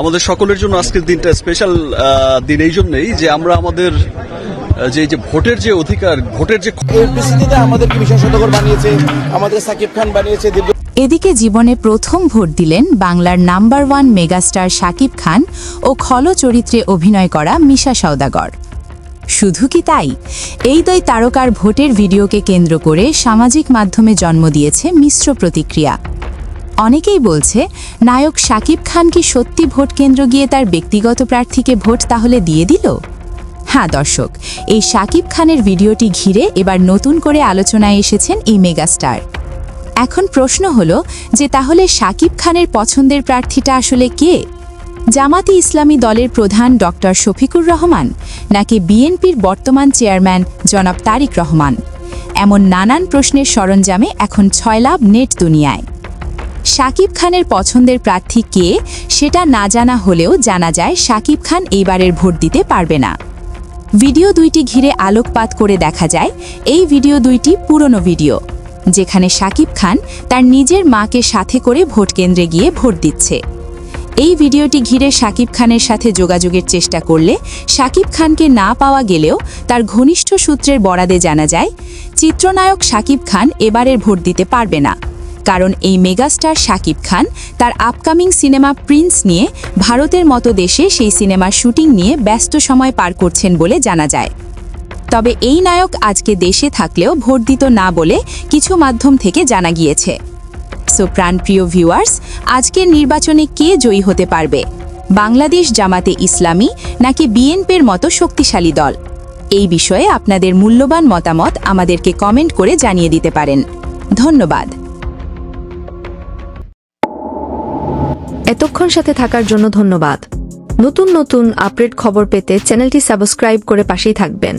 আমাদের সকলের জন্য আজকের দিনটা স্পেশাল দিন এই জন্যই যে আমরা আমাদের যে ভোটের যে অধিকার, ভোটের যে পরিস্থিতিতে আমাদেরকে ভীষণ সতর্ক বানিয়েছে, আমাদের সাকিব খান বানিয়েছে। এদিকে জীবনে প্রথম ভোট দিলেন বাংলার নাম্বার 1 মেগাস্টার শাকিব খান ও খল চরিত্রে অভিনয় করা মিশা সওদাগর। শুধু কি তাই, এই দুই তারকার ভোটের ভিডিওকে কেন্দ্র করে সামাজিক মাধ্যমে জন্ম দিয়েছে মিশ্র প্রতিক্রিয়া। অনেকেই বলছে, নায়ক শাকিব খান কি সত্যি ভোট কেন্দ্র গিয়ে তার ব্যক্তিগত প্রার্থীকে ভোট তাহলে দিয়ে দিল? হ্যাঁ দর্শক, এই শাকিব খানের ভিডিওটি ঘিরে এবার নতুন করে আলোচনায় এসেছেন এই মেগাস্টার। এখন প্রশ্ন হলো যে তাহলে শাকিব খানের পছন্দের প্রার্থীটা আসলে কে? জামাতি ইসলামী দলের প্রধান ডক্টর শফিকুর রহমান, নাকি বিএনপির বর্তমান চেয়ারম্যান জনাব তারিক রহমান? এমন নানান প্রশ্নের সরঞ্জামে এখন ছয়লাভ নেট দুনিয়ায়। শাকিব খানের পছন্দের প্রার্থী কে সেটা না জানা হলেও জানা যায় শাকিব খান এইবারের ভোট দিতে পারবে না। ভিডিও দুইটি ঘিরে আলোকপাত করে দেখা যায় এই ভিডিও দুইটি পুরনো ভিডিও, যেখানে শাকিব খান তার নিজের মাকে সাথে করে ভোট কেন্দ্রে গিয়ে ভোট দিচ্ছে। এই ভিডিওটি ঘিরে শাকিব খানের সাথে যোগাযোগের চেষ্টা করলে শাকিব খানকে না পাওয়া গেলেও তার ঘনিষ্ঠ সূত্রের বরাদে জানা যায় চিত্রনায়ক শাকিব খান এবারের ভোট দিতে পারবে না, কারণ এই মেগাস্টার শাকিব খান তার আপকামিং সিনেমা প্রিন্স নিয়ে ভারতের মতো দেশে সেই সিনেমার শুটিং নিয়ে ব্যস্ত সময় পার করছেন বলে জানা যায়। তবে এই নায়ক আজকে দেশে থাকলেও ভোট দিত না বলে কিছু মাধ্যম থেকে জানা গিয়েছে। সো প্রাণপ্রিয় ভিউয়ার্স, আজকের নির্বাচনে কে জয়ী হতে পারবে? বাংলাদেশ জামাতে ইসলামী নাকি বিএনপির মতো শক্তিশালী দল? এই বিষয়ে আপনাদের মূল্যবান মতামত আমাদেরকে কমেন্ট করে জানিয়ে দিতে পারেন। ধন্যবাদ। এতক্ষণ সাথে থাকার জন্য ধন্যবাদ। নতুন নতুন আপডেট খবর পেতে চ্যানেলটি সাবস্ক্রাইব করে পাশেই থাকবেন।